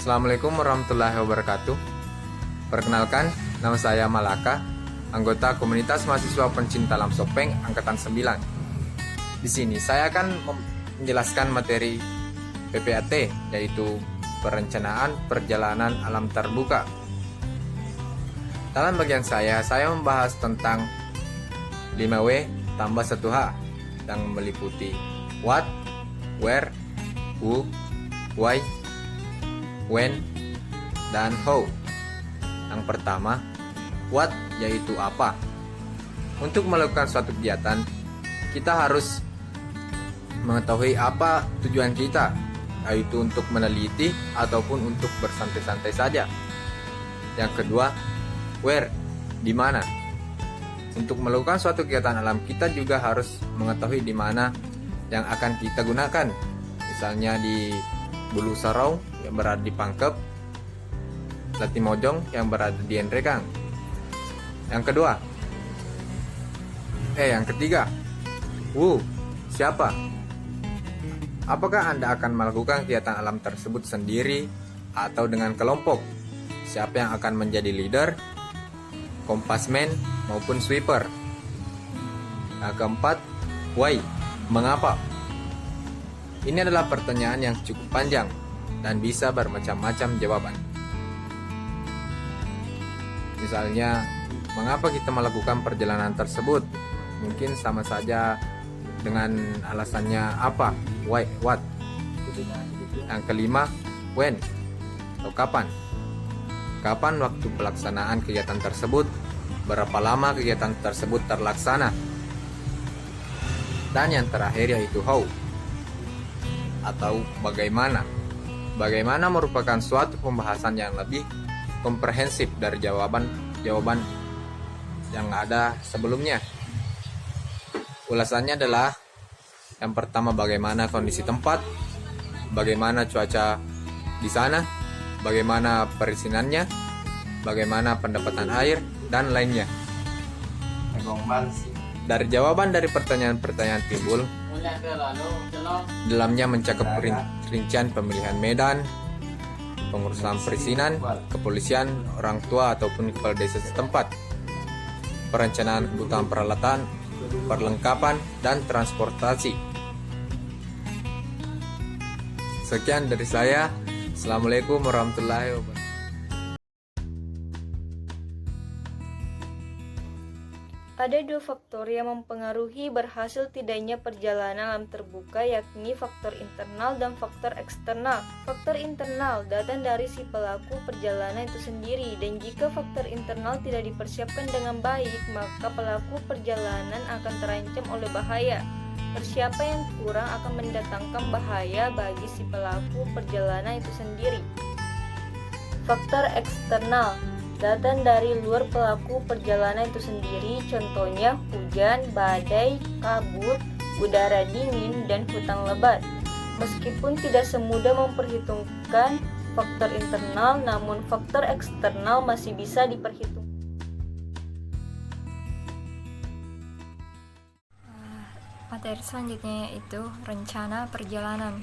Assalamualaikum warahmatullahi wabarakatuh. Perkenalkan, nama saya Malaka, anggota komunitas mahasiswa pencinta Lam Sopeng angkatan 9. Di sini saya akan menjelaskan materi PPAT, yaitu perencanaan perjalanan alam terbuka. Dalam bagian saya membahas tentang 5W tambah 1H yang meliputi what, where, who, why, when, dan how. Yang pertama, what, yaitu apa. Untuk melakukan suatu kegiatan, kita harus mengetahui apa tujuan kita, yaitu untuk meneliti ataupun untuk bersantai-santai saja. Yang kedua, where, di mana. Untuk melakukan suatu kegiatan alam, kita juga harus mengetahui di mana yang akan kita gunakan. Misalnya di Bulu Sarau yang berada di Pangkep, Latimojong yang berada di Enrekang. Yang ketiga, who, siapa? Apakah Anda akan melakukan kegiatan alam tersebut sendiri atau dengan kelompok? Siapa yang akan menjadi leader, kompasmen, maupun sweeper? Yang keempat, why, mengapa? Ini adalah pertanyaan yang cukup panjang dan bisa bermacam-macam jawaban. Misalnya, mengapa kita melakukan perjalanan tersebut? Mungkin sama saja dengan alasannya apa, why, what. Yang kelima, when, atau kapan. Kapan waktu pelaksanaan kegiatan tersebut? Berapa lama kegiatan tersebut terlaksana? Dan yang terakhir yaitu how, atau bagaimana. Bagaimana merupakan suatu pembahasan yang lebih komprehensif dari jawaban yang ada sebelumnya. Ulasannya adalah yang pertama, bagaimana kondisi tempat, bagaimana cuaca di sana, bagaimana perizinannya, bagaimana pendapatan air, dan lainnya. Dari jawaban dari pertanyaan-pertanyaan timbul, dalamnya mencakup rincian pemilihan medan, pengurusan perizinan, kepolisian, orang tua ataupun kepala desa setempat, perencanaan kebutuhan peralatan, perlengkapan, dan transportasi. Sekian dari saya. Assalamualaikum warahmatullahi wabarakatuh. Ada dua faktor yang mempengaruhi berhasil tidaknya perjalanan alam terbuka, yakni faktor internal dan faktor eksternal. Faktor internal datang dari si pelaku perjalanan itu sendiri, dan jika faktor internal tidak dipersiapkan dengan baik, maka pelaku perjalanan akan terancam oleh bahaya. Persiapan yang kurang akan mendatangkan bahaya bagi si pelaku perjalanan itu sendiri. Faktor eksternal datang dari luar pelaku perjalanan itu sendiri, contohnya hujan, badai, kabut, udara dingin, dan hutan lebat. Meskipun tidak semudah memperhitungkan faktor internal, namun faktor eksternal masih bisa diperhitungkan. Materi selanjutnya yaitu rencana perjalanan.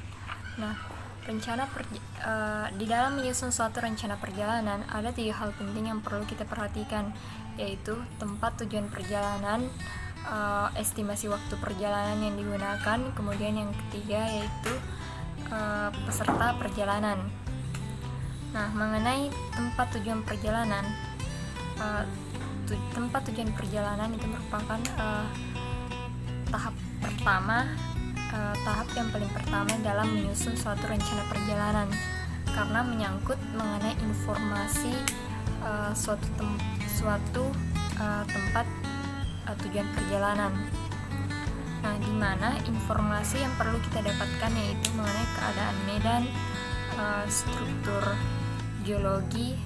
Di dalam menyusun suatu rencana perjalanan ada 3 hal penting yang perlu kita perhatikan, yaitu tempat tujuan perjalanan, estimasi waktu perjalanan yang digunakan, kemudian yang ketiga yaitu peserta perjalanan. Mengenai tempat tujuan perjalanan, itu merupakan tahap yang paling pertama dalam menyusun suatu rencana perjalanan, karena menyangkut mengenai informasi suatu tempat tujuan perjalanan. Di mana informasi yang perlu kita dapatkan yaitu mengenai keadaan medan, struktur geologi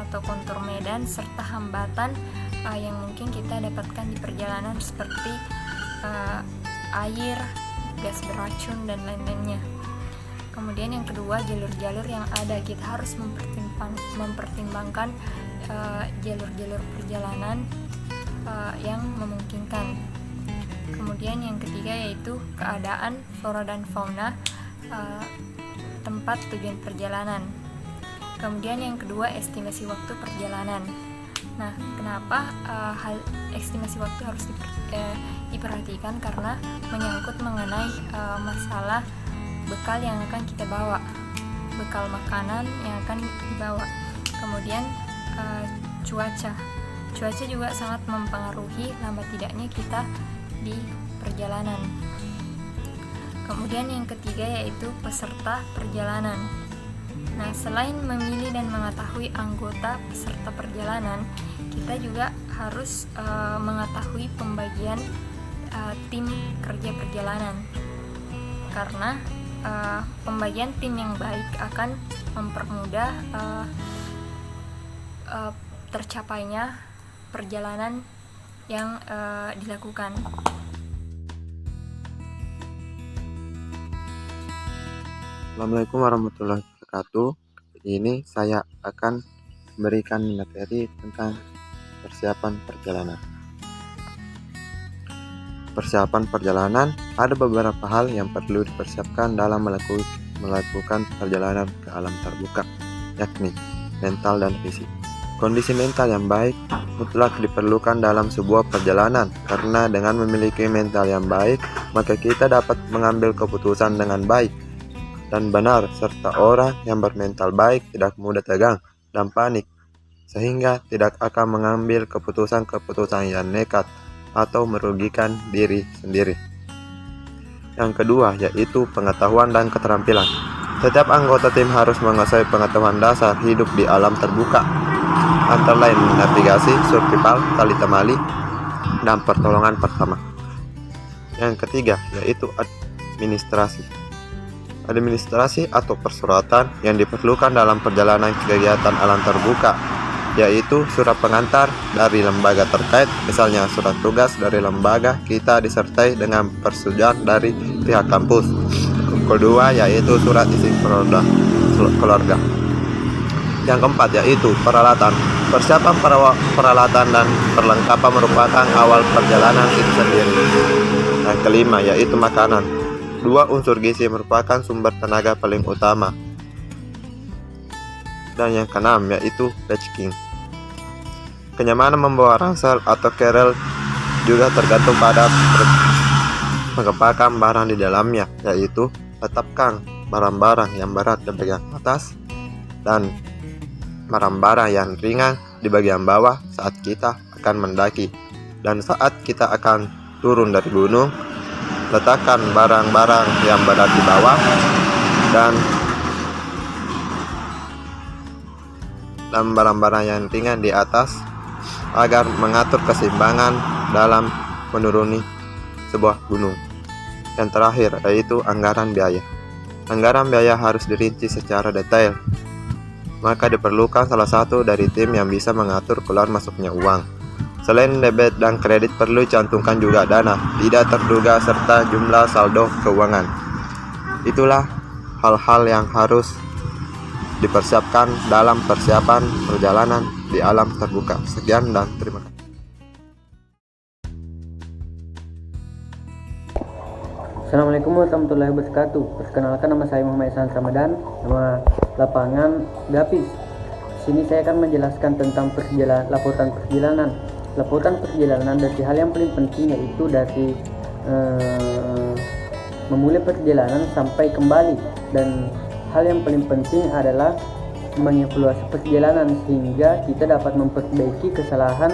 atau kontur medan, serta hambatan yang mungkin kita dapatkan di perjalanan seperti air, gas beracun, dan lain-lainnya. Kemudian yang kedua, jalur-jalur yang ada. Kita harus mempertimbangkan jalur-jalur perjalanan yang memungkinkan. Kemudian yang ketiga yaitu keadaan flora dan fauna tempat tujuan perjalanan. Kemudian yang kedua, estimasi waktu perjalanan. Nah, kenapa hal estimasi waktu harus diperhatikan? Karena menyangkut mengenai masalah bekal yang akan kita bawa, bekal makanan yang akan dibawa. Kemudian cuaca juga sangat mempengaruhi lambat tidaknya kita di perjalanan. Kemudian yang ketiga yaitu peserta perjalanan. Nah, selain memilih dan mengetahui anggota peserta perjalanan, kita juga harus mengetahui pembagian tim kerja perjalanan. Karena pembagian tim yang baik akan mempermudah tercapainya perjalanan yang dilakukan. Assalamualaikum warahmatullahi wabarakatuh. Ini saya akan memberikan materi tentang persiapan perjalanan. Persiapan perjalanan, ada beberapa hal yang perlu dipersiapkan dalam melakukan perjalanan ke alam terbuka, yakni mental dan fisik. Kondisi mental yang baik mutlak diperlukan dalam sebuah perjalanan, karena dengan memiliki mental yang baik, maka kita dapat mengambil keputusan dengan baik dan benar, serta orang yang bermental baik tidak mudah tegang dan panik, sehingga tidak akan mengambil keputusan yang nekat atau merugikan diri sendiri. Yang kedua yaitu pengetahuan dan keterampilan. Setiap anggota tim harus menguasai pengetahuan dasar hidup di alam terbuka, antara lain navigasi, survival, tali temali, dan pertolongan pertama. Yang ketiga yaitu administrasi. Administrasi atau persuratan yang diperlukan dalam perjalanan kegiatan alam terbuka, yaitu surat pengantar dari lembaga terkait, misalnya surat tugas dari lembaga kita disertai dengan persetujuan dari pihak kampus. Kedua yaitu surat izin keluarga. Yang keempat yaitu peralatan. Persiapan peralatan dan perlengkapan merupakan awal perjalanan itu sendiri. Yang kelima yaitu makanan. Dua unsur gizi merupakan sumber tenaga paling utama. Dan yang keenam yaitu packing. Kenyamanan membawa ransel atau kerel juga tergantung pada pengepakan barang di dalamnya, yaitu letakkan barang-barang yang berat di bagian atas dan barang-barang yang ringan di bagian bawah saat kita akan mendaki. Dan saat kita akan turun dari gunung, letakkan barang-barang yang berat di bawah dan barang-barang yang ringan di atas agar mengatur keseimbangan dalam menuruni sebuah gunung. Yang terakhir yaitu anggaran biaya. Anggaran biaya harus dirinci secara detail, maka diperlukan salah satu dari tim yang bisa mengatur keluar masuknya uang. Selain debit dan kredit, perlu cantumkan juga dana tidak terduga serta jumlah saldo keuangan. Itulah hal-hal yang harus dipersiapkan dalam persiapan perjalanan di alam terbuka. Sekian dan terima kasih. Assalamualaikum warahmatullahi wabarakatuh. Perkenalkan, nama saya Muhammad Ihsan Ramadan, nama lapangan Gapis. Di sini saya akan menjelaskan tentang laporan perjalanan. Laporan perjalanan dari hal yang paling penting yaitu dari memulai perjalanan sampai kembali, dan hal yang paling penting adalah mengevaluasi perjalanan sehingga kita dapat memperbaiki kesalahan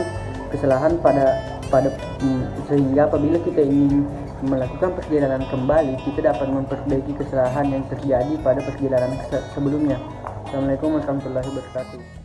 sehingga apabila kita ingin melakukan perjalanan kembali, kita dapat memperbaiki kesalahan yang terjadi pada perjalanan sebelumnya. Assalamualaikum warahmatullahi wabarakatuh.